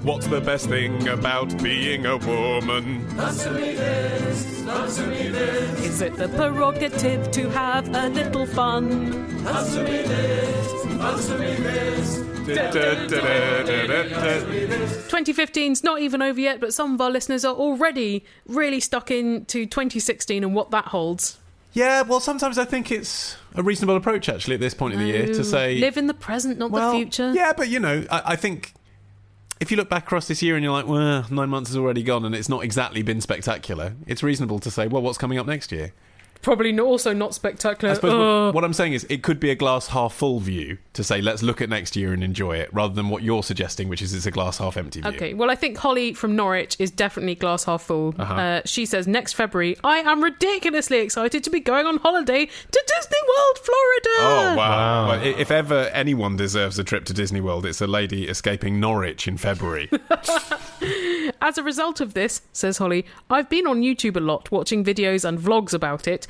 What's the best thing about being a woman? Answer me this, answer me this. Is it the prerogative to have a little fun? Answer me this, answer me this. 2015's not even over yet, but some of our listeners are already really stuck into 2016 and what that holds. Yeah, well, sometimes I think it's a reasonable approach, actually, at this point of the year to say... Live in the present, not the future. Yeah, but, I think if you look back across this year and you're like, well, 9 months has already gone and it's not exactly been spectacular, it's reasonable to say, well, what's coming up next year? Probably also not spectacular. I suppose what I'm saying is it could be a glass half full view to say let's look at next year and enjoy it, rather than what you're suggesting, which is it's a glass half empty view. Okay, well, I think Holly from Norwich is definitely glass half full. She says, next February, I am ridiculously excited to be going on holiday to Disney World, Florida. Oh, wow. Well, if ever anyone deserves a trip to Disney World, it's a lady escaping Norwich in February. As a result of this, says Holly, I've been on YouTube a lot, watching videos and vlogs about it.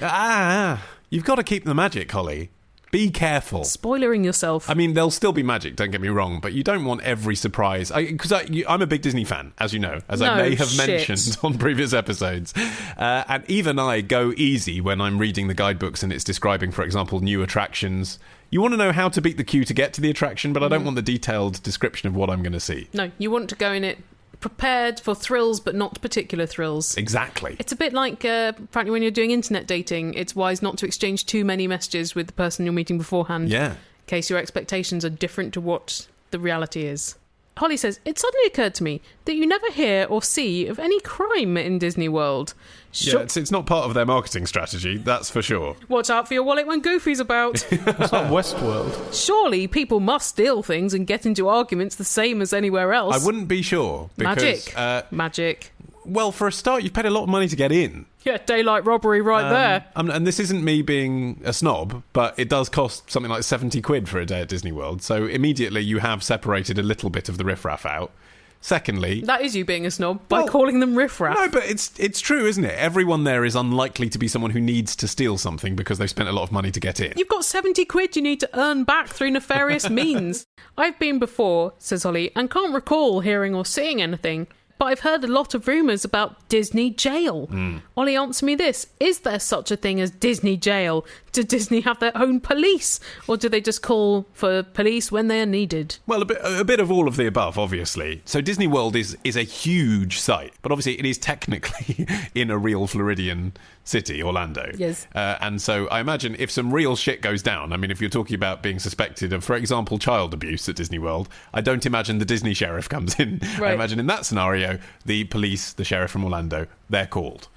You've got to keep the magic, Holly. Be careful. Spoilering yourself. I mean, there'll still be magic, don't get me wrong, but you don't want every surprise. Because I'm a big Disney fan, as you know, I may have mentioned on previous episodes. And even I go easy when I'm reading the guidebooks and it's describing, for example, new attractions. You want to know how to beat the queue to get to the attraction, but I don't want the detailed description of what I'm going to see. No, you want to go in it prepared for thrills, but not particular thrills. Exactly. It's a bit like, apparently when you're doing internet dating, it's wise not to exchange too many messages with the person you're meeting beforehand. Yeah. In case your expectations are different to what the reality is. Holly says, it suddenly occurred to me that you never hear or see of any crime in Disney World. Yeah, it's not part of their marketing strategy, that's for sure. Watch out for your wallet when Goofy's about. It's not Westworld. Surely people must steal things and get into arguments the same as anywhere else. I wouldn't be sure. Because, Magic. Well, for a start, you've paid a lot of money to get in. Yeah, daylight robbery there. And this isn't me being a snob, but it does cost something like 70 quid for a day at Disney World. So immediately you have separated a little bit of the riffraff out. Secondly... That is you being a snob, by calling them riffraff. No, but it's true, isn't it? Everyone there is unlikely to be someone who needs to steal something because they've spent a lot of money to get in. You've got 70 quid you need to earn back through nefarious means. I've been before, says Holly, and can't recall hearing or seeing anything. But I've heard a lot of rumours about Disney Jail. Ollie, answer me this. Is there such a thing as Disney Jail? Do Disney have their own police? Or do they just call for police when they are needed? Well, a bit of all of the above, obviously. So Disney World is a huge site, but obviously it is technically in a real Floridian city, Orlando. Yes. And so I imagine if some real shit goes down, I mean, if you're talking about being suspected of, for example, child abuse at Disney World, I don't imagine the Disney sheriff comes in. Right. I imagine in that scenario, the police, the sheriff from Orlando, they're called.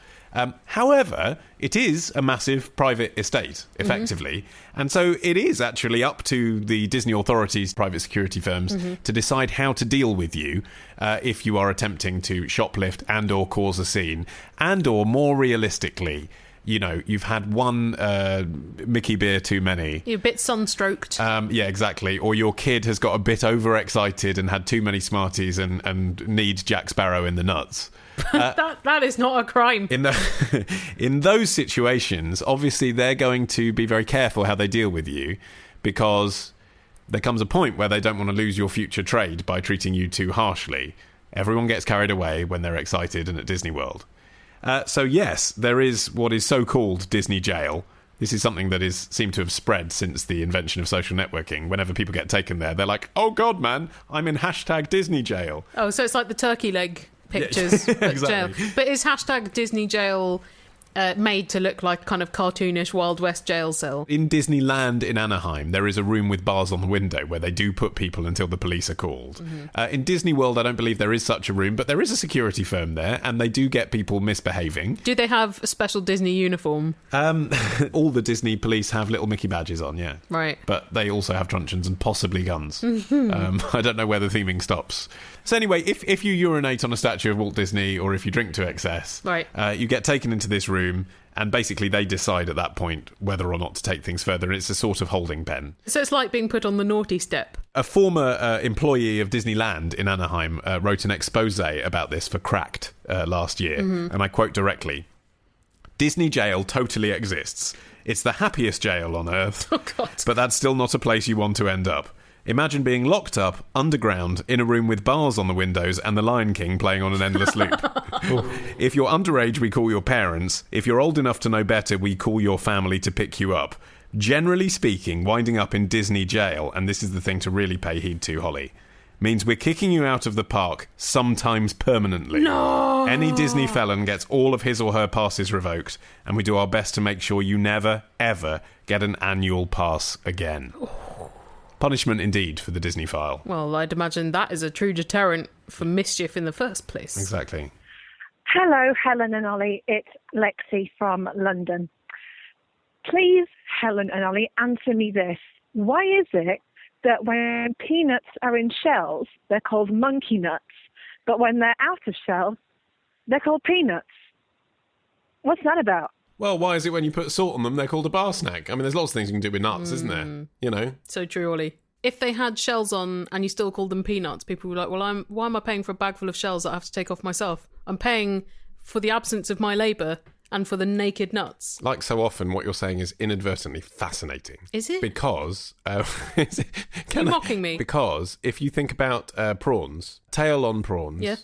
However, it is a massive private estate, effectively. And so it is actually up to the Disney authorities, private security firms, to decide how to deal with you if you are attempting to shoplift and or cause a scene. And or, more realistically, you know, you've had one Mickey beer too many. You're a bit sunstroked. Yeah, exactly. Or your kid has got a bit overexcited and had too many Smarties and needs Jack Sparrow in the nuts. That is not a crime. In those situations, obviously they're going to be very careful how they deal with you, because there comes a point where they don't want to lose your future trade by treating you too harshly. Everyone gets carried away when they're excited and at Disney World. So yes, there is what is so-called Disney Jail. This is something that is seemed to have spread since the invention of social networking. Whenever people get taken there, they're like, oh God, man, I'm in #Disney Jail. Oh, so it's like the turkey leg pictures at exactly. jail. But is #Disney Jail made to look like kind of cartoonish Wild West jail cell? In Disneyland in Anaheim, there is a room with bars on the window where they do put people until the police are called. In Disney World, I don't believe there is such a room, but there is a security firm there, and they do get people misbehaving. Do they have a special Disney uniform? All the Disney police have little Mickey badges on, yeah. Right. But they also have truncheons and possibly guns. I don't know where the theming stops. So anyway, if you urinate on a statue of Walt Disney, or if you drink to excess, right, you get taken into this room, and basically they decide at that point whether or not to take things further, and it's a sort of holding pen. So it's like being put on the naughty step. A former employee of Disneyland in Anaheim wrote an expose about this for Cracked last year, and I quote directly, "Disney Jail totally exists. It's the happiest jail on earth, oh God, but that's still not a place you want to end up. Imagine being locked up, underground, in a room with bars on the windows and The Lion King playing on an endless loop. If you're underage, we call your parents. If you're old enough to know better, we call your family to pick you up. Generally speaking, winding up in Disney jail, and this is the thing to really pay heed to, Holly, means we're kicking you out of the park, sometimes permanently. No! Any Disney felon gets all of his or her passes revoked, and we do our best to make sure you never, ever get an annual pass again. Punishment indeed for the Disney file. Well, I'd imagine that is a true deterrent for mischief in the first place. Exactly. Hello, Helen and Ollie. It's Lexi from London. Please, Helen and Ollie, answer me this. Why is it that when peanuts are in shells, they're called monkey nuts, but when they're out of shells, they're called peanuts? What's that about? Well, why is it when you put salt on them, they're called a bar snack? I mean, there's lots of things you can do with nuts, isn't there? You know? So true, Ollie. If they had shells on and you still called them peanuts, people were like, well, why am I paying for a bag full of shells that I have to take off myself? I'm paying for the absence of my labour and for the naked nuts. Like so often, what you're saying is inadvertently fascinating. Is it? Because... You're mocking me. Because if you think about prawns, tail on prawns... Yeah.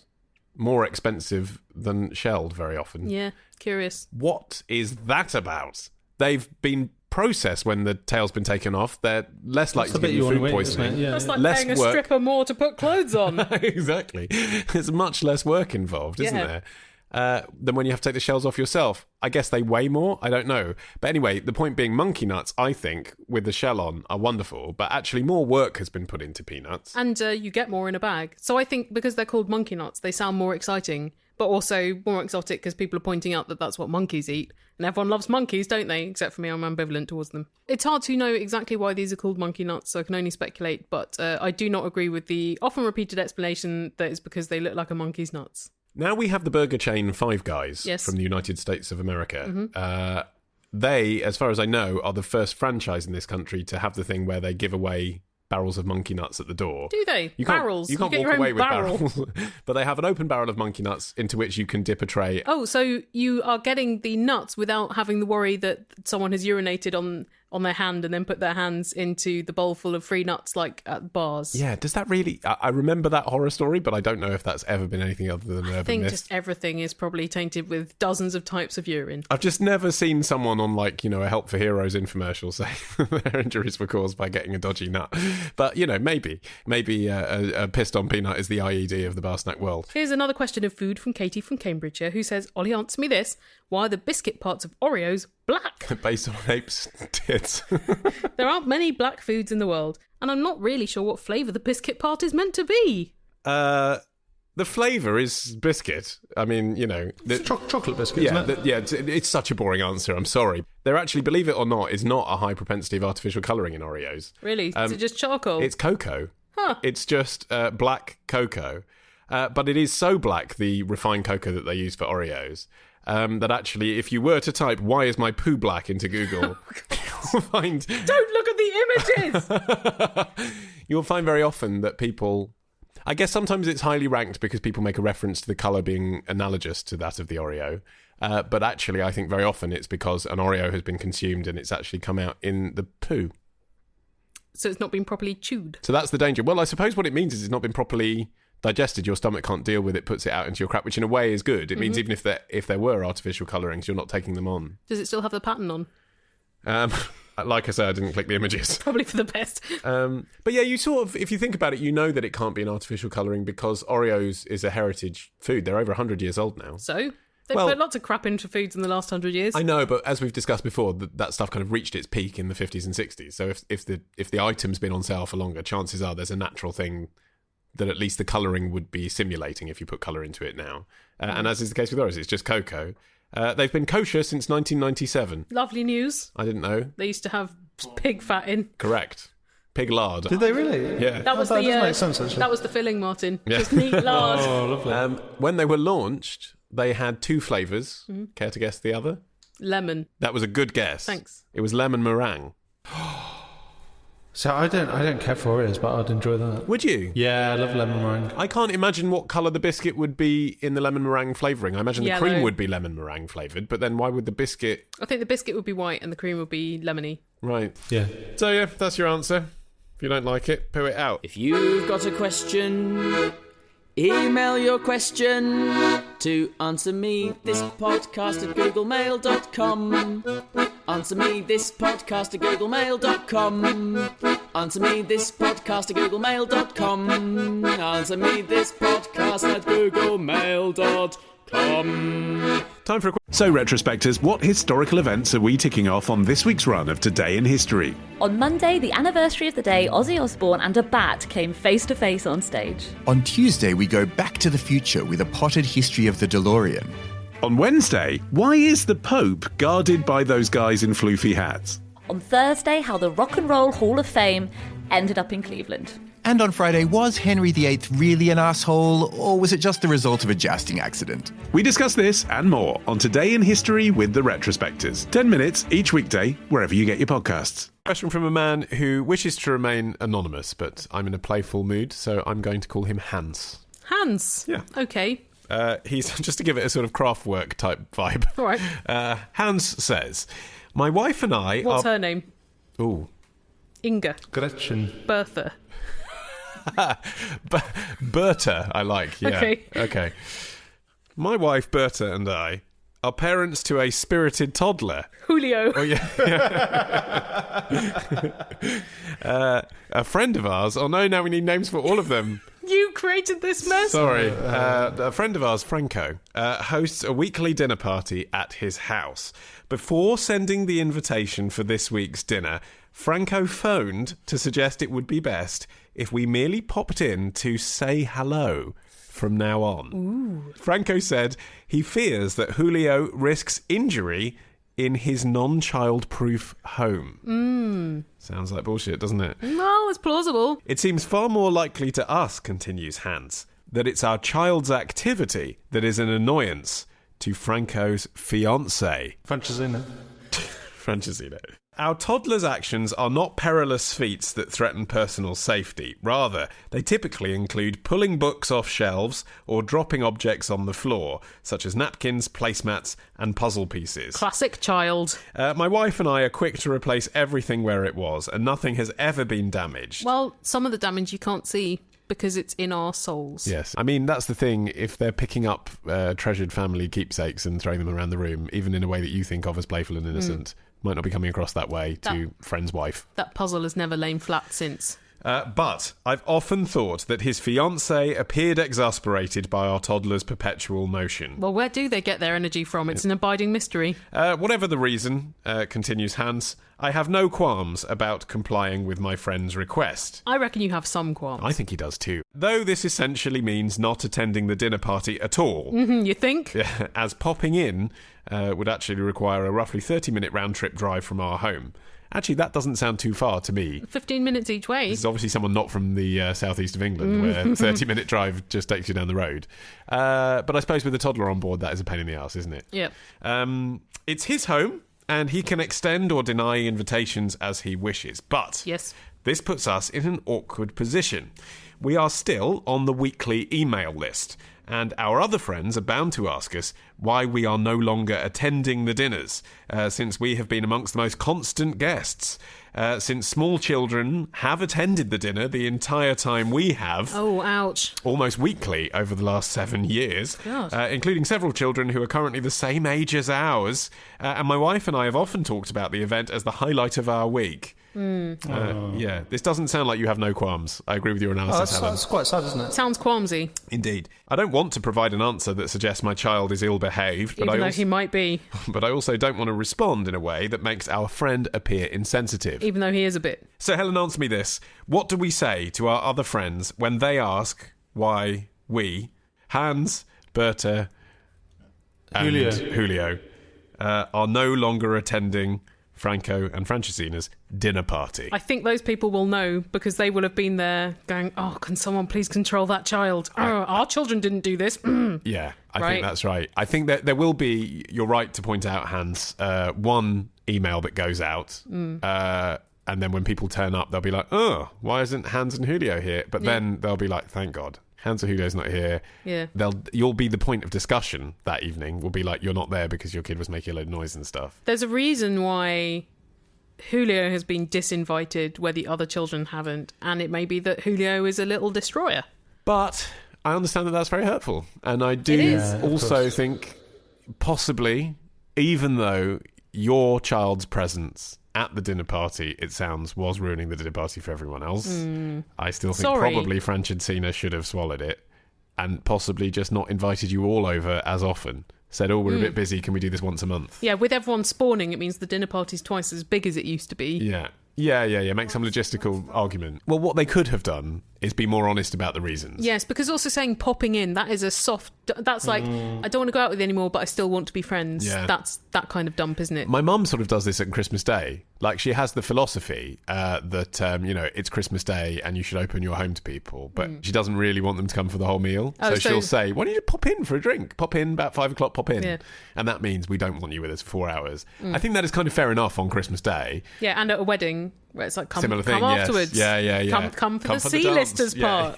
More expensive than shelled very often. Yeah, curious. What is that about? They've been processed when the tail's been taken off. They're less likely to get you food poisoning. Yeah, That's like less paying a work. stripper more to put clothes on. Exactly. There's much less work involved, isn't there? Than when you have to take the shells off yourself. I guess they weigh more. I don't know. But anyway, the point being, monkey nuts, I think, with the shell on, are wonderful. But actually, more work has been put into peanuts. And you get more in a bag. So I think because they're called monkey nuts, they sound more exciting, but also more exotic because people are pointing out that that's what monkeys eat. And everyone loves monkeys, don't they? Except for me, I'm ambivalent towards them. It's hard to know exactly why these are called monkey nuts, so I can only speculate. But I do not agree with the often repeated explanation that it's because they look like a monkey's nuts. Now we have the burger chain Five Guys Yes. from the United States of America. They, as far as I know, are the first franchise in this country to have the thing where they give away barrels of monkey nuts at the door. Do they? You can't, Barrels? You can't You get walk your own away with barrel. barrels. But they have an open barrel of monkey nuts into which you can dip a tray. Oh, so you are getting the nuts without having the worry that someone has urinated on their hand and then put their hands into the bowl full of free nuts like at bars. Yeah, does that really... I remember that horror story, but I don't know if that's ever been anything other than an I urban think myth. just everything is probably tainted with dozens of types of urine. I've just never seen someone on, like, you know, a Help for Heroes infomercial say their injuries were caused by getting a dodgy nut. But, you know, maybe a pissed on peanut is the IED of the bar snack world. Here's another question of food from Katie from Cambridgeshire, who says, Ollie, answer me this. Why are the biscuit parts of Oreos black? Based on apes' tits. There aren't many black foods in the world, and I'm not really sure what flavour the biscuit part is meant to be. The flavour is biscuit. I mean, you know... chocolate biscuit, isn't it? It's such a boring answer, I'm sorry. There actually, believe it or not, is not a high propensity of artificial colouring in Oreos. Really? Is it just charcoal? It's cocoa. Huh. It's just black cocoa. But it is so black, the refined cocoa that they use for Oreos, that actually, if you were to type, why is my poo black into Google, you'll find... Don't look at the images! You'll find very often that people... I guess sometimes it's highly ranked because people make a reference to the colour being analogous to that of the Oreo. But actually, I think very often it's because an Oreo has been consumed and it's actually come out in the poo. So it's not been properly chewed. So that's the danger. Well, I suppose what it means is it's not been properly digested. Your stomach can't deal with it, puts it out into your crap, which in a way is good. It means even if there were artificial colourings, you're not taking them on. Does it still have the pattern on? Like I said, I didn't click the images. Probably for the best. But yeah, you sort of, if you think about it, you know that it can't be an artificial colouring because Oreos is a heritage food. They're over 100 years old now. So? They've put lots of crap into foods in the last 100 years. I know, but as we've discussed before, that stuff kind of reached its peak in the 50s and 60s. So if the item's been on sale for longer, chances are there's a natural thing that at least the colouring would be simulating if you put colour into it now. And as is the case with Oreos, it's just cocoa. They've been kosher since 1997. Lovely news. I didn't know. They used to have pig fat in. Correct. Pig lard. Did they really? Yeah. That was that the does make sense, actually. that was the filling, Martin. Yeah. Just meat lard. Oh, lovely. When they were launched, they had two flavours. Care to guess the other? Lemon. That was a good guess. Thanks. It was lemon meringue. So I don't care for Oreos, but I'd enjoy that. Would you? Yeah, I love lemon meringue. I can't imagine what colour the biscuit would be in the lemon meringue flavouring. I imagine the cream Yellow. would be lemon meringue flavoured, but then why would the biscuit... I think the biscuit would be white and the cream would be lemony. Right. Yeah. So yeah, that's your answer. If you don't like it, poo it out. If you've got a question, email your question to answermethispodcast@googlemail.com. answermethispodcast@googlemail.com. answermethispodcast@googlemail.com. answermethispodcast@googlemail.com. Time for a quick... So, retrospectors, what historical events are we ticking off on this week's run of Today in History? On Monday, the anniversary of the day Ozzy Osbourne and a bat came face to face on stage. On Tuesday, we go back to the future with a potted history of the DeLorean. On Wednesday, why is the Pope guarded by those guys in floofy hats? On Thursday, how the Rock and Roll Hall of Fame ended up in Cleveland. And on Friday, was Henry VIII really an asshole, or was it just the result of a jousting accident? We discuss this and more on Today in History with the Retrospectors. 10 minutes each weekday, wherever you get your podcasts. Question from a man who wishes to remain anonymous, but I'm in a playful mood, so I'm going to call him Hans. Hans? Yeah. Okay. He's just to give it a sort of craft work type vibe. All right. Hans says, my wife and I What's her name? Ooh. Inga. Gretchen. Bertha. Berta, I like. Yeah. Okay. My wife Berta and I are parents to a spirited toddler. Julio. Oh yeah. A friend of ours. Oh no! Now we need names for all of them. You created this mess? Sorry. A friend of ours, Franco, hosts a weekly dinner party at his house. Before sending the invitation for this week's dinner, Franco phoned to suggest it would be best if we merely popped in to say hello from now on. Ooh. Franco said he fears that Julio risks injury in his non-child-proof home. Sounds like bullshit, doesn't it? No, it's plausible. It seems far more likely to us, continues Hans, that it's our child's activity that is an annoyance to Franco's fiancée. Francesina. Francesina. Our toddler's actions are not perilous feats that threaten personal safety. Rather, they typically include pulling books off shelves or dropping objects on the floor, such as napkins, placemats, and puzzle pieces. Classic child. My wife and I are quick to replace everything where it was, and nothing has ever been damaged. Well, some of the damage you can't see because it's in our souls. Yes. I mean, that's the thing. If they're picking up treasured family keepsakes and throwing them around the room, even in a way that you think of as playful and innocent, might not be coming across that way to friend's wife. That puzzle has never lain flat since. But I've often thought that his fiancée appeared exasperated by our toddler's perpetual motion. Well, where do they get their energy from? It's an abiding mystery. Whatever the reason, continues Hans, I have no qualms about complying with my friend's request. I reckon you have some qualms. I think he does too. Though this essentially means not attending the dinner party at all. You think? As popping in would actually require a roughly 30-minute round-trip drive from our home. Actually, that doesn't sound too far to me. 15 minutes each way. This is obviously someone not from the southeast of England, where a 30-minute drive just takes you down the road. But I suppose with a toddler on board, that is a pain in the arse, isn't it? Yep. It's his home, and he can extend or deny invitations as he wishes. But yes, this puts us in an awkward position. We are still on the weekly email list, and our other friends are bound to ask us why we are no longer attending the dinners, since we have been amongst the most constant guests. Since small children have attended the dinner the entire time we have. Oh, ouch. Almost weekly over the last 7 years, God. Including several children who are currently the same age as ours. And my wife and I have often talked about the event as the highlight of our week. Yeah, this doesn't sound like you have no qualms. I agree with your analysis, Helen. That's quite sad, isn't it? Sounds qualmsy. Indeed. I don't want to provide an answer that suggests my child is ill-behaved, but Even though he might be. But I also don't want to respond in a way that makes our friend appear insensitive. Even though he is a bit. So, Helen, answer me this. What do we say to our other friends when they ask why we, Hans, Berta, and Julio are no longer attending Franco and Francesina's dinner party? I think those people will know because they will have been there going, oh, can someone please control that child? Oh, our children didn't do this. Yeah, I think that's right. I think that there will be, you're right to point out, Hans, one email that goes out, and then when people turn up, they'll be like, oh, why isn't Hans and Julio here? But then they'll be like, thank God. Hans and Julio's not here. Yeah. You'll be the point of discussion that evening. Will be like, you're not there because your kid was making a load of noise and stuff. There's a reason why Julio has been disinvited where the other children haven't, and it may be that Julio is a little destroyer. But I understand that that's very hurtful. And I do also think possibly, even though your child's presence at the dinner party, it sounds, was ruining the dinner party for everyone else, I still think probably Francescina should have swallowed it and possibly just not invited you all over as often. Said, we're a bit busy, can we do this once a month? Yeah, with everyone spawning, it means the dinner party's twice as big as it used to be. Yeah. Make some logistical argument. Well, what they could have done is be more honest about the reasons. Yes, because also saying popping in, that is a soft... That's like, I don't want to go out with you anymore, but I still want to be friends. Yeah. That's that kind of dump, isn't it? My mum sort of does this at Christmas Day. Like, she has the philosophy that, it's Christmas Day and you should open your home to people, but she doesn't really want them to come for the whole meal. So she'll say, why don't you pop in for a drink? Pop in about 5 o'clock, pop in. Yeah. And that means we don't want you with us for 4 hours. I think that is kind of fair enough on Christmas Day. Yeah, and at a wedding, where it's like, come afterwards. Yeah. Come for the C-listers part.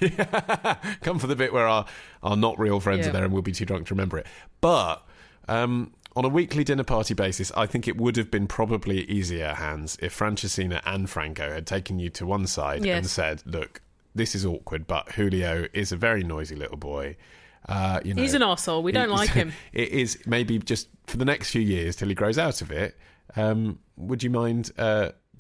Come for the bit where our not real friends are there and we'll be too drunk to remember it. But on a weekly dinner party basis, I think it would have been probably easier, Hans, if Francescina and Franco had taken you to one side and said, look, this is awkward, but Julio is a very noisy little boy. He's an arsehole. We don't like him. It is maybe just for the next few years till he grows out of it. Would you mind...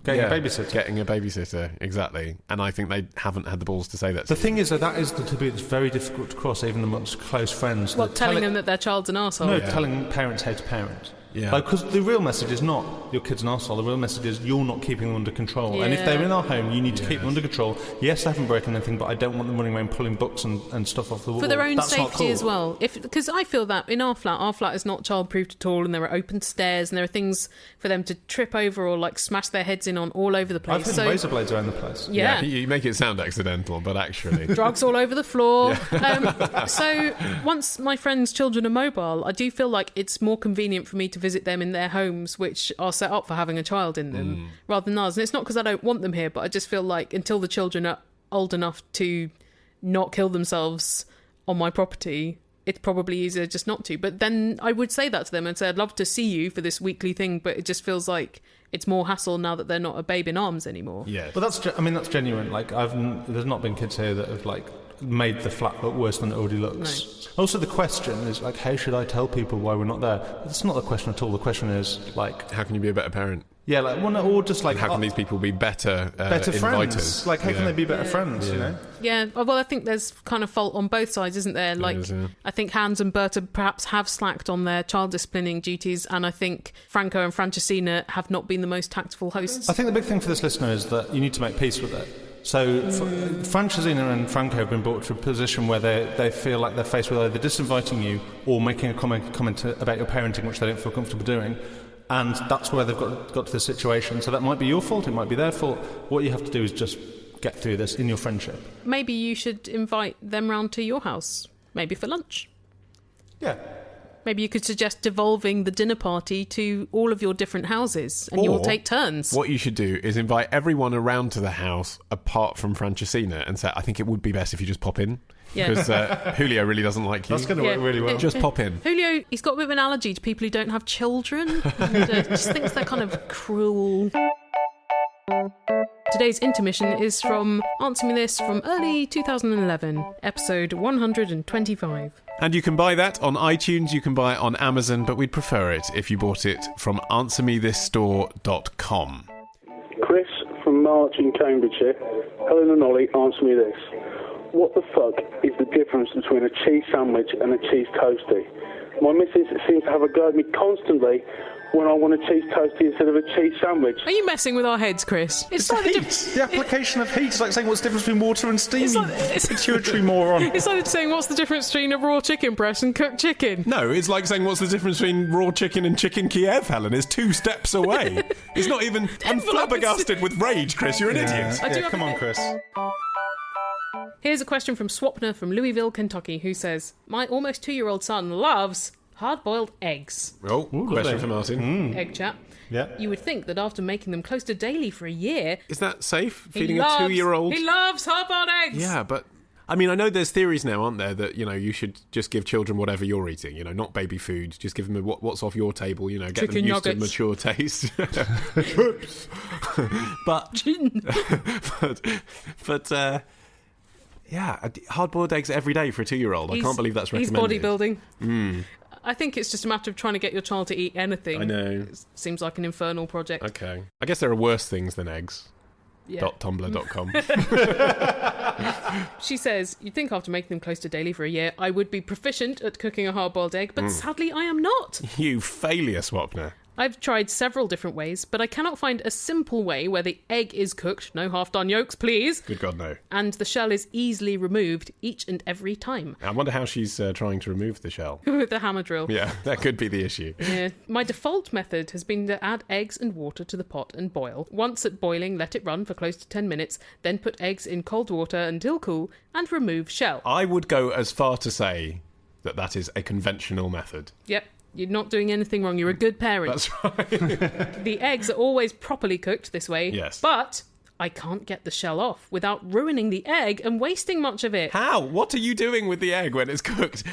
Getting a babysitter. Getting a babysitter, exactly. And I think they haven't had the balls to say that. The thing is that is the taboo that's very difficult to cross, even amongst close friends. Well, telling them that their child's an arsehole? No, telling parents how to parent. Yeah. Because the real message is not your kid's an arsehole. The real message is you're not keeping them under control. Yeah. And if they're in our home, you need to keep them under control. Yes, they haven't broken anything, but I don't want them running around pulling books and stuff off the wall. For their own That's safety as well. Because I feel that in our flat is not child-proofed at all, and there are open stairs, and there are things for them to trip over or like smash their heads in on all over the place. I've had razor blades around the place. Yeah. You make it sound accidental, but actually... Drugs all over the floor. So once my friends' children are mobile, I do feel like it's more convenient for me to visit them in their homes, which are set up for having a child in them, rather than ours. And it's not because I don't want them here, but I just feel like until the children are old enough to not kill themselves on my property, it's probably easier just not to. But then I would say that to them and say, I'd love to see you for this weekly thing, but it just feels like it's more hassle now that they're not a babe in arms anymore. Yeah. But that's genuine. Like, there's not been kids here that have like made the flat look worse than it already looks. No. Also, the question is like, how should I tell people why we're not there? That's not the question at all. The question is like, how can you be a better parent? Yeah, like, well, no, or just like, how can these people be better friends? Inviters? Like, how can they be better friends? You know? Yeah. Well, I think there's kind of fault on both sides, isn't there? Like, I think Hans and Berta perhaps have slacked on their child disciplining duties, and I think Franco and Francescina have not been the most tactful hosts. I think the big thing for this listener is that you need to make peace with it. So Francescina and Franco have been brought to a position where they feel like they're faced with either disinviting you or making a comment about your parenting, which they don't feel comfortable doing. And that's where they've got to this situation. So that might be your fault, it might be their fault. What you have to do is just get through this in your friendship. Maybe you should invite them round to your house, maybe for lunch. Yeah. Maybe you could suggest devolving the dinner party to all of your different houses, and you all take turns. What you should do is invite everyone around to the house apart from Francesina and say, I think it would be best if you just pop in. Because Julio really doesn't like you. That's going to work really well. Just pop in. Julio, he's got a bit of an allergy to people who don't have children. And just thinks they're kind of cruel. Today's intermission is from Answer Me This from early 2011, episode 125. And you can buy that on iTunes, you can buy it on Amazon, but we'd prefer it if you bought it from answermethisstore.com. Chris from March in Cambridgeshire. Helen and Ollie, answer me this. What the fuck is the difference between a cheese sandwich and a cheese toastie? My missus seems to have a go at me constantly when I want a cheese toastie instead of a cheese sandwich. Are you messing with our heads, Chris? It's like the application of heat. It's like saying what's the difference between water and steam. It's pituitary moron. It's like saying what's the difference between a raw chicken breast and cooked chicken. No, it's like saying what's the difference between raw chicken and chicken Kiev, Helen. It's 2 steps away. It's not even... I'm flabbergasted with rage, Chris. You're an idiot. Come on, Chris. Here's a question from Swapner from Louisville, Kentucky, who says, my almost 2-year-old son loves hard-boiled eggs. Oh, question for Martin. Egg chat. Yeah. You would think that after making them close to daily for a year... Is that safe? Feeding a 2-year-old? He loves hard-boiled eggs! Yeah, but I mean, I know there's theories now, aren't there, that, you should just give children whatever you're eating, not baby food. Just give them what's off your table, get Chicken them used nuggets. to mature taste. but yeah, hard-boiled eggs every day for a 2-year-old. I can't believe that's recommended. He's bodybuilding. I think it's just a matter of trying to get your child to eat anything. I know. It seems like an infernal project. Okay. I guess there are worse things than eggs. Yeah. .tumblr.com. She says, you'd think after making them close to daily for a year, I would be proficient at cooking a hard-boiled egg, but sadly I am not. You failure, Swapner. I've tried several different ways, but I cannot find a simple way where the egg is cooked, no half-done yolks, please. Good God, no. And the shell is easily removed each and every time. I wonder how she's trying to remove the shell. With the hammer drill. Yeah, that could be the issue. Yeah. My default method has been to add eggs and water to the pot and boil. Once at boiling, let it run for close to 10 minutes, then put eggs in cold water until cool and remove shell. I would go as far to say that is a conventional method. Yep. You're not doing anything wrong. You're a good parent. That's right. The eggs are always properly cooked this way. Yes. But I can't get the shell off without ruining the egg and wasting much of it. How? What are you doing with the egg when it's cooked?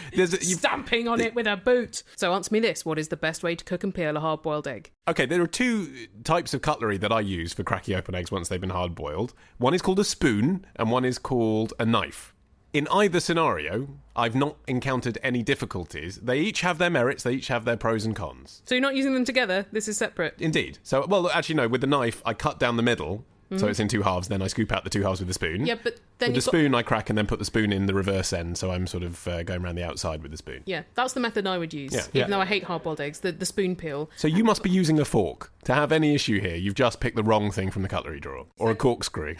Stamping on it with a boot. So answer me this. What is the best way to cook and peel a hard-boiled egg? Okay, there are 2 types of cutlery that I use for cracking open eggs once they've been hard-boiled. One is called a spoon and one is called a knife. In either scenario, I've not encountered any difficulties. They each have their merits, they each have their pros and cons. So you're not using them together? This is separate? Indeed. So, well, actually, no, with the knife, I cut down the middle, so it's in 2 halves, then I scoop out the 2 halves with the spoon. Yeah, but then with the spoon, I crack and then put the spoon in the reverse end, so I'm sort of going around the outside with the spoon. Yeah, that's the method I would use, Yeah. even though I hate hard-boiled eggs, the spoon peel. So you must be using a fork. To have any issue here, you've just picked the wrong thing from the cutlery drawer. Or a corkscrew.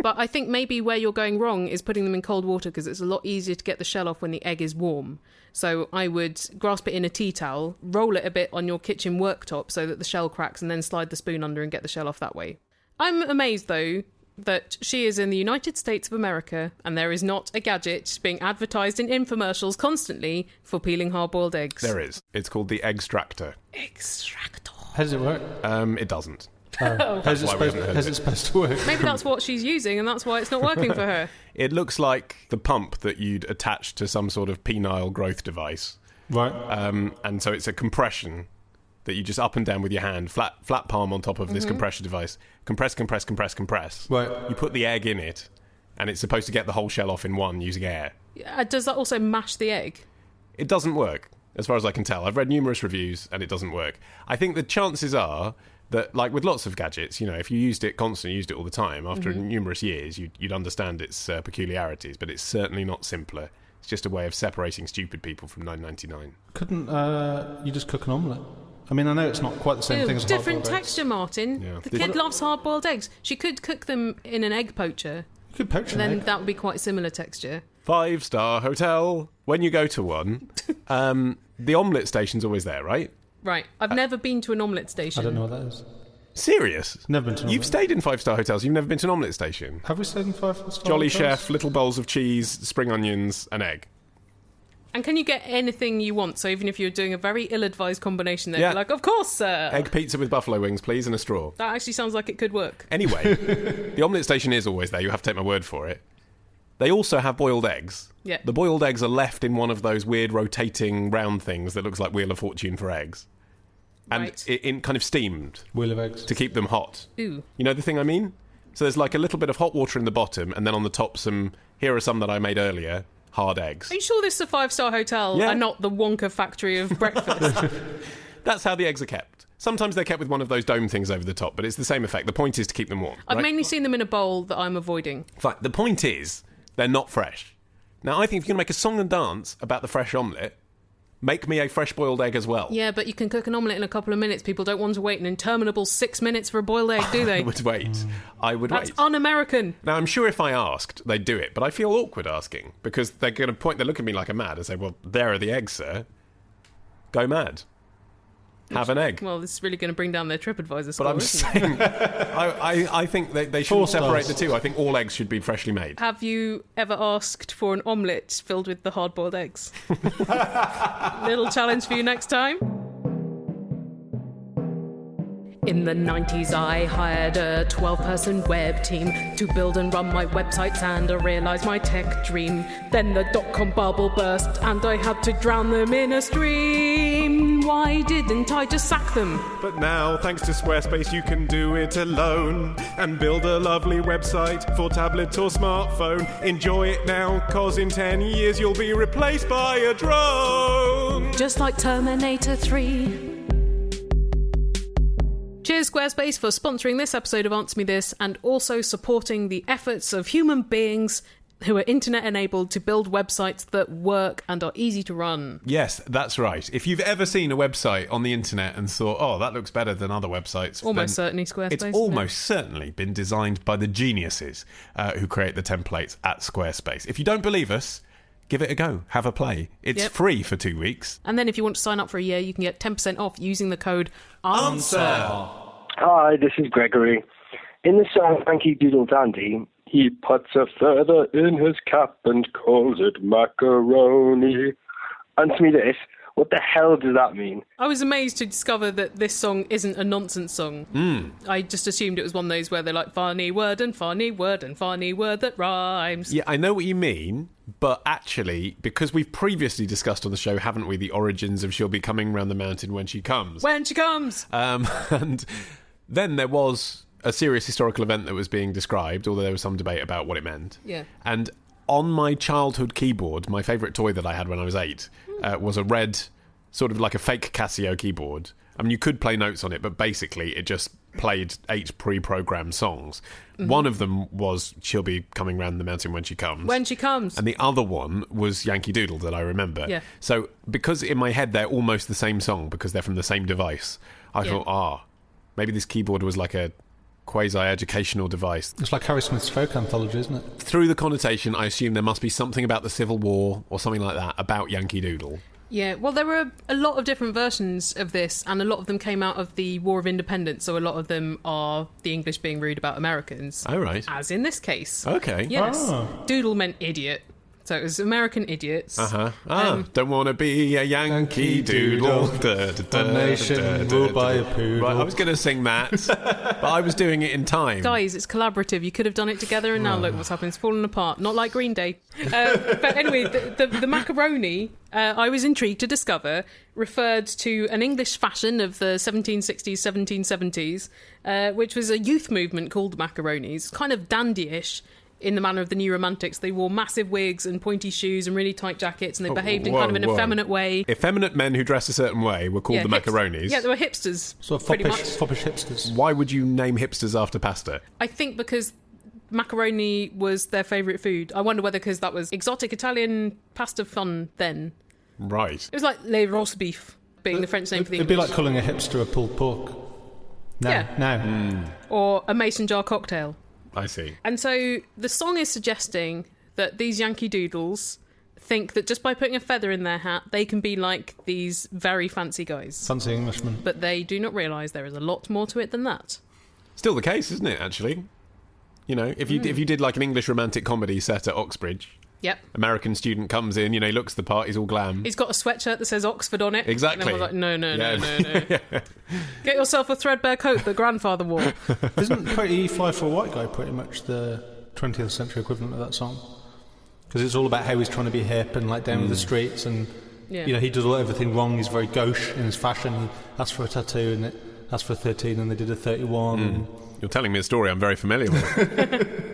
But I think maybe where you're going wrong is putting them in cold water because it's a lot easier to get the shell off when the egg is warm. So I would grasp it in a tea towel, roll it a bit on your kitchen worktop so that the shell cracks, and then slide the spoon under and get the shell off that way. I'm amazed, though, that she is in the United States of America and there is not a gadget being advertised in infomercials constantly for peeling hard-boiled eggs. There is. It's called the Eggstraction. Extractor. How does it work? It doesn't. How's it supposed to work? Maybe that's what she's using and that's why it's not working for her. It looks like the pump that you'd attach to some sort of penile growth device. Right. And so it's a compression that you just up and down with your hand, flat palm on top of this compression device. Compress. Right. You put the egg in it, and it's supposed to get the whole shell off in one using air. Does that also mash the egg? It doesn't work, as far as I can tell. I've read numerous reviews, and it doesn't work. I think the chances are that, like with lots of gadgets, if you used it constantly, used it all the time, after numerous years, you'd understand its peculiarities, but it's certainly not simpler. It's just a way of separating stupid people from 999. Couldn't you just cook an omelette? I mean, I know it's not quite the same thing as different hard-boiled eggs. texture, Martin. Yeah. The kid loves hard-boiled eggs. She could cook them in an egg poacher. You could poach an Then egg. that would be quite similar texture. 5-star hotel. When you go to one, the omelette station's always there, right? Right. I've never been to an omelette station. I don't know what that is. Serious? Never been to an You've omelette. stayed in 5-star hotels. You've never been to an omelette station. Have we stayed in 5-star Jolly hotels? chef, little bowls of cheese, spring onions, an egg. And can you get anything you want? So even if you're doing a very ill-advised combination, they'd Yeah. be like, of course, sir. Egg pizza with buffalo wings, please, and a straw. That actually sounds like it could work. Anyway, the omelette station is always there. You have to take my word for it. They also have boiled eggs. Yeah. The boiled eggs are left in one of those weird rotating round things that looks like Wheel of Fortune for eggs. And Right. in kind of steamed Wheel of eggs. to keep them hot. Ooh. You know the thing I mean? So there's like a little bit of hot water in the bottom, and then on the top here are some that I made earlier, hard eggs. Are you sure this is a 5-star hotel Yeah. and not the Wonka factory of breakfast? That's how the eggs are kept. Sometimes they're kept with one of those dome things over the top, but it's the same effect. The point is to keep them warm. I've right? mainly seen them in a bowl that I'm avoiding. Fine. The point is, they're not fresh. Now, I think if you're going to make a song and dance about the fresh omelette, make me a fresh boiled egg as well. Yeah, but you can cook an omelette in a couple of minutes. People don't want to wait an interminable 6 minutes for a boiled egg, do they? I would wait. I would That's wait. un-American. Now, I'm sure if I asked, they'd do it, but I feel awkward asking because they're going to point, they look at me like I'm mad and say, well, there are the eggs, sir. Go mad. Have an egg. Well, this is really going to bring down their TripAdvisor score, But I'm isn't it? saying, I think they shouldn't separate the two. I think all eggs should be freshly made. Have you ever asked for an omelette filled with the hard-boiled eggs? Little challenge for you next time. In the 90s, I hired a 12-person web team to build and run my websites, and I realised my tech dream. Then the dot-com bubble burst, and I had to drown them in a stream. Why didn't I just sack them? But now, thanks to Squarespace, you can do it alone and build a lovely website for tablet or smartphone. Enjoy it now, 'cause in 10 years you'll be replaced by a drone. Just like Terminator 3. Cheers, Squarespace, for sponsoring this episode of Answer Me This and also supporting the efforts of human beings who are internet-enabled to build websites that work and are easy to run. Yes, that's right. If you've ever seen a website on the internet and thought, oh, that looks better than other websites... Almost certainly Squarespace. It's almost certainly been designed by the geniuses who create the templates at Squarespace. If you don't believe us, give it a go. Have a play. It's free for 2 weeks. And then if you want to sign up for a year, you can get 10% off using the code ANSWER. Hi, this is Gregory. In the song Yankee Doodle Dandy, he puts a feather in his cap and calls it macaroni. Answer me this, what the hell does that mean? I was amazed to discover that this song isn't a nonsense song. I just assumed it was one of those where they're like, funny word and funny word and funny word that rhymes. Yeah, I know what you mean, but actually, because we've previously discussed on the show, haven't we, the origins of She'll Be Coming Round the Mountain When She Comes. When she comes! And then there was a serious historical event that was being described, although there was some debate about what it meant. Yeah. And on my childhood keyboard, my favourite toy that I had when I was 8 was a red, sort of like a fake Casio keyboard. I mean, you could play notes on it, but basically it just played 8 pre-programmed songs. Mm-hmm. One of them was She'll Be Coming Round the Mountain When She Comes. When she comes. And the other one was Yankee Doodle that I remember. Yeah. So because in my head they're almost the same song because they're from the same device, I thought, maybe this keyboard was like a quasi-educational device. It's like Harry Smith's folk anthology, isn't it? Through the connotation, I assume there must be something about the Civil War or something like that about Yankee Doodle. Yeah, well, there were a lot of different versions of this, and a lot of them came out of the War of Independence, so a lot of them are the English being rude about Americans. Oh, right. As in this case. Okay. Yes. Oh. Doodle meant idiot. So it was American idiots. Don't want to be a Yankee Doodle. A nation ruled by a poodle. Right, I was going to sing that, but I was doing it in time. Guys, it's collaborative. You could have done it together, and now look what's happened. It's fallen apart. Not like Green Day. But anyway, the macaroni, I was intrigued to discover, referred to an English fashion of the 1760s, 1770s, which was a youth movement called macaronis, kind of dandy-ish, in the manner of the New Romantics. They wore massive wigs and pointy shoes and really tight jackets, and they behaved in kind of an effeminate way. Effeminate men who dress a certain way were called the macaronis. Yeah, they were hipsters. So pretty much. foppish hipsters. Why would you name hipsters after pasta? I think because macaroni was their favourite food. I wonder whether because that was exotic Italian pasta fun then. Right. It was like le roast beef being the French name for the It'd English. be like calling a hipster a pulled pork. No. Or a mason jar cocktail. I see. And so the song is suggesting that these Yankee Doodles think that just by putting a feather in their hat, they can be like these very fancy guys. Fancy Englishmen. But they do not realise there is a lot more to it than that. Still the case, isn't it, actually? You know, if you did like an English romantic comedy set at Oxbridge, Yep. American student comes in, he looks the part, he's all glam. He's got a sweatshirt that says Oxford on it. Exactly. And everyone's like, no. Yeah. Get yourself a threadbare coat that grandfather wore. Isn't Pretty Fly for a White Guy pretty much the 20th century equivalent of that song? Because it's all about how he's trying to be hip and like down with the streets, and you know, he does everything wrong. He's very gauche in his fashion. He asked for a tattoo and asked for a 13 and they did a 31. You're telling me a story I'm very familiar with.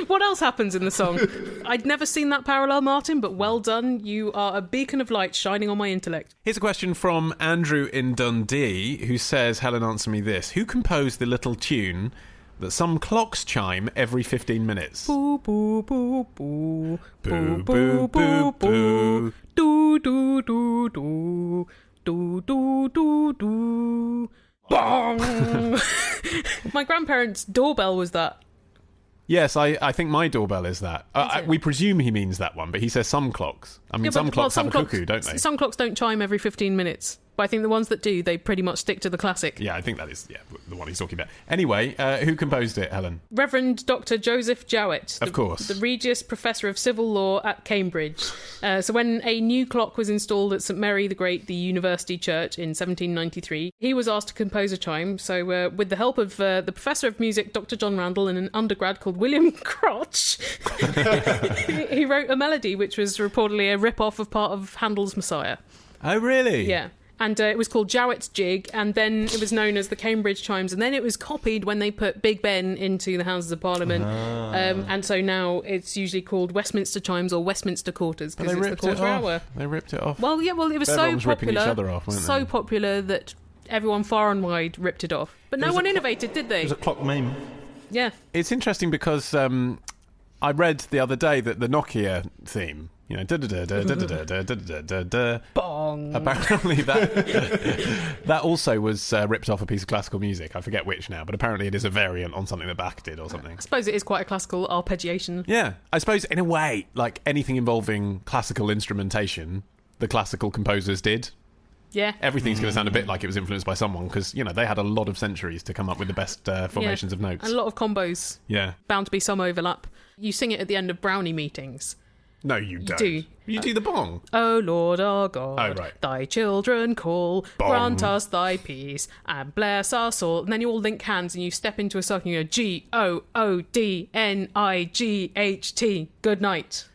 What else happens in the song? I'd never seen that parallel, Martin, but well done. You are a beacon of light shining on my intellect. Here's a question from Andrew in Dundee, who says, Helen, answer me this. Who composed the little tune that some clocks chime every 15 minutes? Boo, boo, boo, boo. Boo, boo, boo, boo. Do, do, do, do. Do, do, do, do. Bong! My grandparents' doorbell was that. Yes, I think my doorbell is that. We presume he means that one, but he says some clocks. I mean, some clocks have a cuckoo, don't they? Some clocks don't chime every 15 minutes. But I think the ones that do, they pretty much stick to the classic. Yeah, I think that is the one he's talking about. Anyway, who composed it, Helen? Reverend Dr. Joseph Jowett. Of course. The Regius Professor of Civil Law at Cambridge. So when a new clock was installed at St Mary the Great, the University Church, in 1793, he was asked to compose a chime. So with the help of the Professor of Music, Dr. John Randall, and an undergrad called William Crotch, he wrote a melody which was reportedly a rip-off of part of Handel's Messiah. Oh, really? Yeah. And it was called Jowett's Jig, and then it was known as the Cambridge Chimes, and then it was copied when they put Big Ben into the Houses of Parliament. And so now it's usually called Westminster Chimes or Westminster Quarters, because it's the quarter hour. They ripped it off. Well, yeah, it was Everyone so was ripping each popular, other off, weren't so they? popular that everyone far and wide ripped it off. But no one innovated, did they? It was a clock meme. Yeah. It's interesting because I read the other day that the Nokia theme, you know, Bong. apparently that also was ripped off a piece of classical music. I forget which now, but apparently it is a variant on something that Bach did or something. I suppose it is quite a classical arpeggiation. Yeah, I suppose in a way, like anything involving classical instrumentation, the classical composers did. Yeah. Everything's going to sound a bit like it was influenced by someone because, you know, they had a lot of centuries to come up with the best formations of notes. And a lot of combos. Yeah. Bound to be some overlap. You sing it at the end of brownie meetings. No, you don't. do. You do the bong. O Lord our God, Oh, right. thy children call, Bong. grant us thy peace, and bless our soul. And then you all link hands and you step into a circle and you go GOODNIGHT. Good night.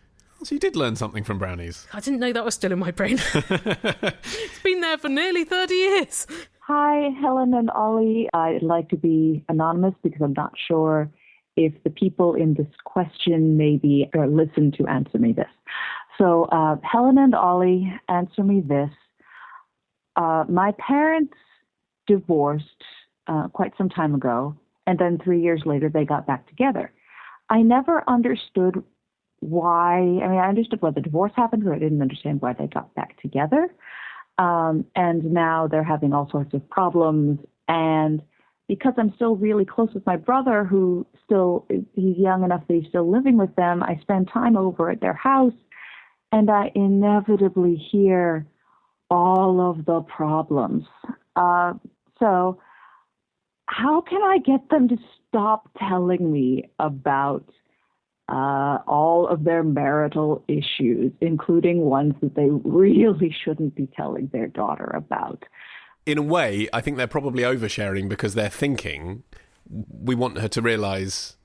So you did learn something from brownies. I didn't know that was still in my brain. It's been there for nearly 30 years. Hi, Helen and Ollie. I'd like to be anonymous because I'm not sure if the people in this question maybe listen to answer me this. So, Helen and Ollie, answer me this. My parents divorced quite some time ago, and then 3 years later they got back together. I never understood why. I mean, I understood why the divorce happened, but I didn't understand why they got back together. And now they're having all sorts of problems. And because I'm still really close with my brother, who he's young enough that he's still living with them, I spend time over at their house, and I inevitably hear all of the problems. So how can I get them to stop telling me about all of their marital issues, including ones that they really shouldn't be telling their daughter about? In a way, I think they're probably oversharing because they're thinking, we want her to realise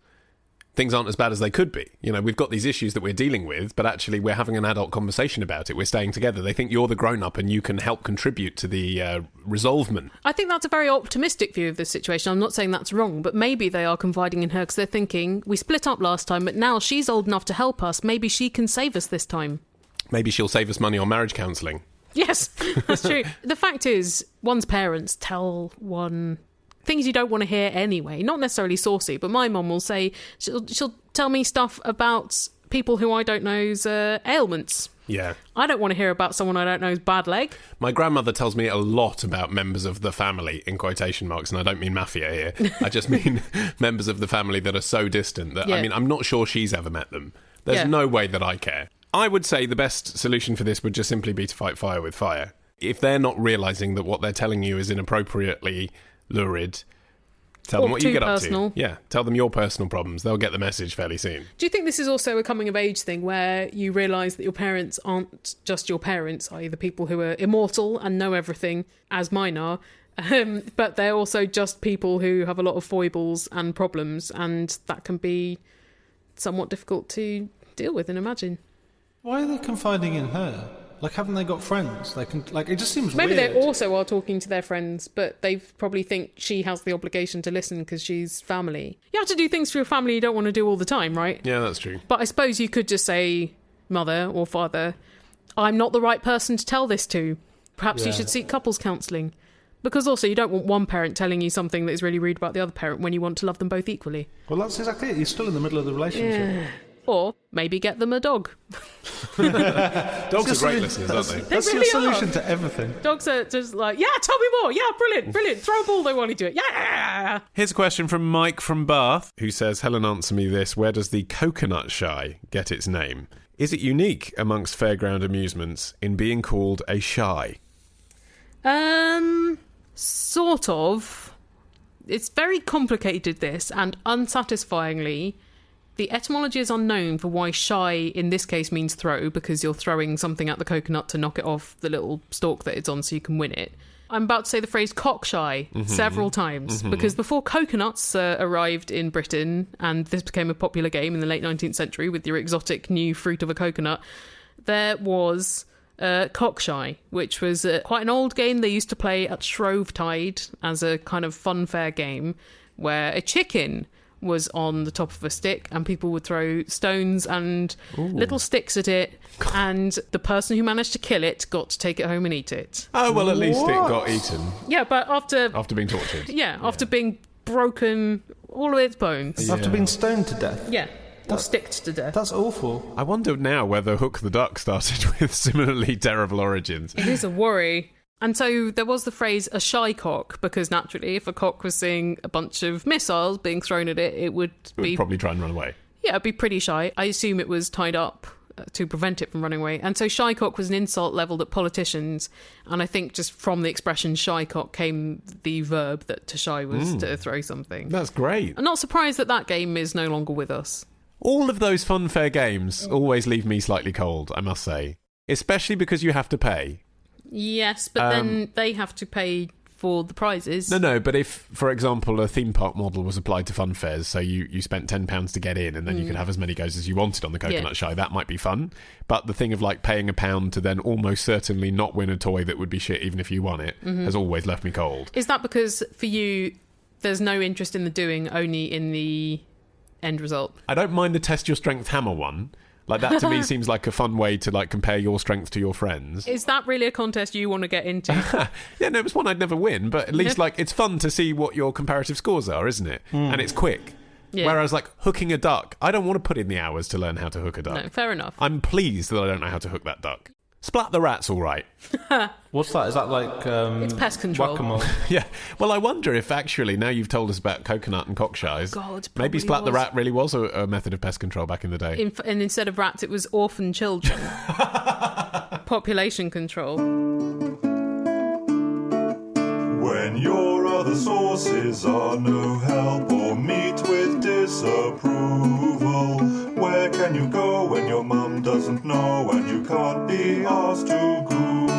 things aren't as bad as they could be. You know, we've got these issues that we're dealing with, but actually we're having an adult conversation about it. We're staying together. They think you're the grown-up and you can help contribute to the resolvement. I think that's a very optimistic view of this situation. I'm not saying that's wrong, but maybe they are confiding in her because they're thinking, we split up last time, but now she's old enough to help us. Maybe she can save us this time. Maybe she'll save us money on marriage counselling. Yes, that's true. The fact is, one's parents tell one things you don't want to hear anyway. Not necessarily saucy, but my mum will say, she'll tell me stuff about people who I don't know's ailments. Yeah. I don't want to hear about someone I don't know's bad leg. My grandmother tells me a lot about members of the family, in quotation marks, and I don't mean mafia here. I just mean members of the family that are so distant that, I mean, I'm not sure she's ever met them. There's no way that I care. I would say the best solution for this would just simply be to fight fire with fire. If they're not realising that what they're telling you is inappropriately lurid, tell them what you get up to. Yeah, tell them your personal problems. They'll get the message fairly soon. Do you think this is also a coming of age thing where you realise that your parents aren't just your parents, i.e. the people who are immortal and know everything, as mine are, but they're also just people who have a lot of foibles and problems, and that can be somewhat difficult to deal with and imagine. Why are they confiding in her? Like, haven't they got friends? They can, like, it just seems Maybe weird. they also are talking to their friends, but they probably think she has the obligation to listen because she's family. You have to do things for your family you don't want to do all the time, right? Yeah, that's true. But I suppose you could just say, mother or father, I'm not the right person to tell this to. Perhaps you should seek couples counselling. Because also you don't want one parent telling you something that is really rude about the other parent when you want to love them both equally. Well, that's exactly it. You're still in the middle of the relationship. Yeah. Or maybe get them a dog. Dogs are great listeners, aren't they? That's really your solution to everything. Dogs are just like, yeah, tell me more. Yeah, brilliant. Throw a ball, they want to do it. Yeah. Here's a question from Mike from Bath, who says, Helen, answer me this. Where does the coconut shy get its name? Is it unique amongst fairground amusements in being called a shy? Sort of. It's very complicated, this, and unsatisfyingly, the etymology is unknown for why shy in this case means throw, because you're throwing something at the coconut to knock it off the little stalk that it's on so you can win it. I'm about to say the phrase cockshy several times, because before coconuts arrived in Britain, and this became a popular game in the late 19th century with your exotic new fruit of a coconut, there was cockshy, which was quite an old game they used to play at Shrovetide as a kind of funfair game, where a chicken was on the top of a stick and people would throw stones and little sticks at it, and the person who managed to kill it got to take it home and eat it. Oh, well, at least it got eaten. Yeah, but after being tortured. Yeah, after being broken all of its bones. Yeah. After being stoned to death. Yeah. Or sticked to death. That's awful. I wonder now whether Hook the Duck started with similarly terrible origins. It is a worry. And so there was the phrase a shy cock, because naturally if a cock was seeing a bunch of missiles being thrown at it, it would probably try and run away. Yeah, it'd be pretty shy. I assume it was tied up to prevent it from running away. And so shy cock was an insult levelled at politicians. And I think just from the expression shy cock came the verb that to shy was to throw something. That's great. I'm not surprised that that game is no longer with us. All of those funfair games always leave me slightly cold, I must say. Especially because you have to pay. Yes, but then they have to pay for the prizes. No, but if, for example, a theme park model was applied to fun fairs, so you spent £10 to get in and then you could have as many goes as you wanted on the coconut shy, that might be fun. But the thing of like paying £1 to then almost certainly not win a toy that would be shit even if you won it has always left me cold. Is that because for you there's no interest in the doing, only in the end result? I don't mind the test your strength hammer one. Like, that to me seems like a fun way to, like, compare your strength to your friends. Is that really a contest you want to get into? Yeah, no, it was one I'd never win, but at least, like, it's fun to see what your comparative scores are, isn't it? And it's quick. Yeah. Whereas, like, hooking a duck, I don't want to put in the hours to learn how to hook a duck. No, fair enough. I'm pleased that I don't know how to hook that duck. Splat the rat's all right. What's that? Is that like... it's pest control. Whack-a-mole? Yeah. Well, I wonder if actually, now you've told us about coconut and cockshies, maybe Splat the rat really was a method of pest control back in the day. And instead of rats, it was orphan children. Population control. When your other sources are no help or meet with disapproval, where can you go when your mum doesn't know and you can't be asked to Google?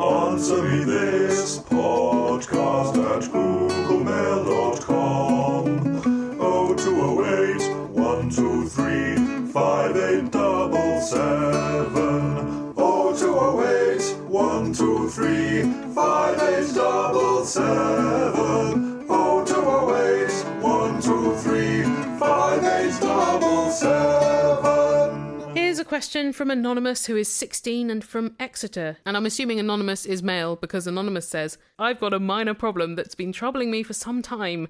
Answer me this podcast at googlemail.com. 0208 123 5877. 0208 123 5877. 0208 123 5877. Here's a question from Anonymous, who is 16 and from Exeter. And I'm assuming Anonymous is male, because Anonymous says, I've got a minor problem that's been troubling me for some time.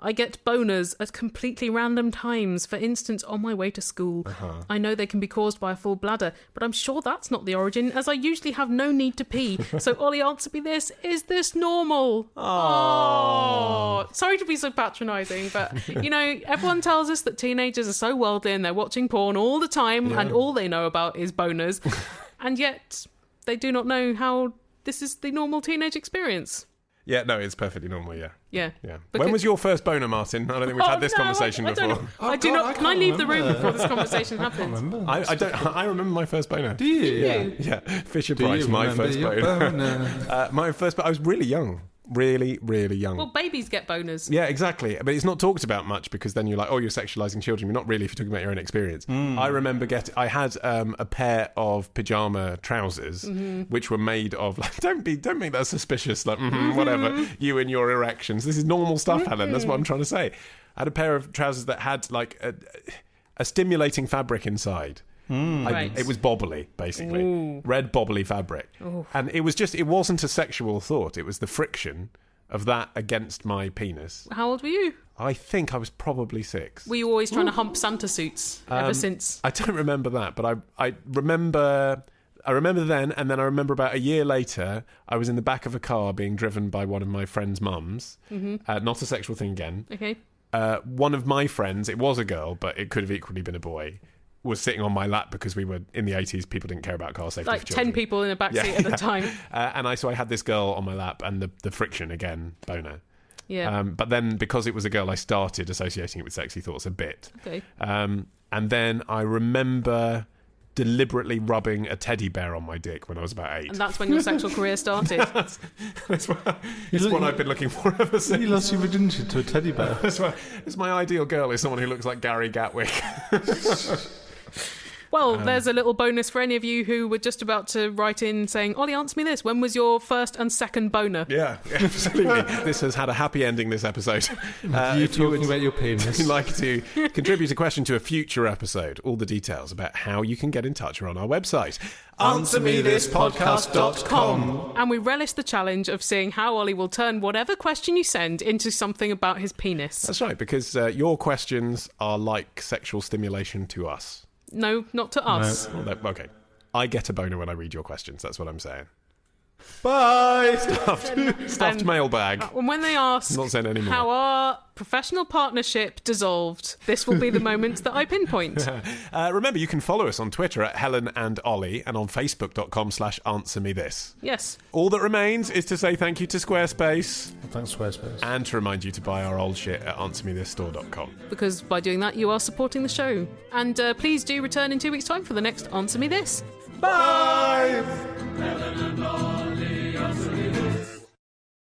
I get boners at completely random times, for instance, on my way to school. I know they can be caused by a full bladder, but I'm sure that's not the origin, as I usually have no need to pee. So, Ollie, answer me this. Is this normal? Oh, sorry to be so patronising, but, you know, everyone tells us that teenagers are so worldly and they're watching porn all the time, and all they know about is boners. And yet, they do not know how this is the normal teenage experience. Yeah, no, it's perfectly normal, yeah. Yeah. When was your first boner, Martin? I don't think we've had this conversation before. I do not. Can I leave the room before this conversation happens? I don't. I remember my first boner. Do you? Yeah. Fisher Price, my first boner. My first boner. I was really young. Really, really young. Well, babies get boners. Yeah, exactly. But it's not talked about much because then you're like, oh, you're sexualizing children. You're not really if you're talking about your own experience. I remember I had a pair of pajama trousers which were made of, like, don't make that suspicious, like, whatever, you and your erections. This is normal stuff, Helen. That's what I'm trying to say. I had a pair of trousers that had, like, a stimulating fabric inside. It was bobbly, basically. Ooh. Red bobbly fabric. Ooh. And it wasn't a sexual thought. It was the friction of that against my penis. How old were you? I think I was probably 6. Were you always trying to hump Santa suits ever since? I don't remember that, but I remember then, and then I remember about a year later, I was in the back of a car being driven by one of my friend's mums. Not a sexual thing again. Okay. One of my friends, it was a girl, but it could have equally been a boy, was sitting on my lap because we were in the 80s. People didn't care about car safety. Like for children. 10 people in a backseat at the time. And I had this girl on my lap, and the friction again, boner. Yeah. But then because it was a girl, I started associating it with sexy thoughts a bit. Okay. And then I remember deliberately rubbing a teddy bear on my dick when I was about 8. And that's when your sexual career started. That's what I've been looking for ever since. You lost your virginity to a teddy bear. That's my ideal girl, is someone who looks like Gary Gatwick. Well, there's a little bonus for any of you who were just about to write in saying, Ollie, answer me this. When was your first and second boner? Yeah, absolutely. This has had a happy ending, this episode. If you talking about your penis. If you'd like to contribute a question to a future episode, all the details about how you can get in touch are on our website, answermethispodcast.com. And we relish the challenge of seeing how Ollie will turn whatever question you send into something about his penis. That's right, because your questions are like sexual stimulation to us. No, not to us. No, okay. I get a boner when I read your questions. That's what I'm saying. Bye! Stuffed mailbag. And when they ask Not saying anymore. how our professional partnership dissolved, this will be the moment that I pinpoint. Remember, you can follow us on Twitter at Helen and Ollie and on Facebook.com/AnswerMeThis. Yes. All that remains is to say thank you to Squarespace. Thanks, Squarespace. And to remind you to buy our old shit at AnswerMeThisStore.com. Because by doing that, you are supporting the show. And please do return in 2 weeks' time for the next Answer Me This. Bye!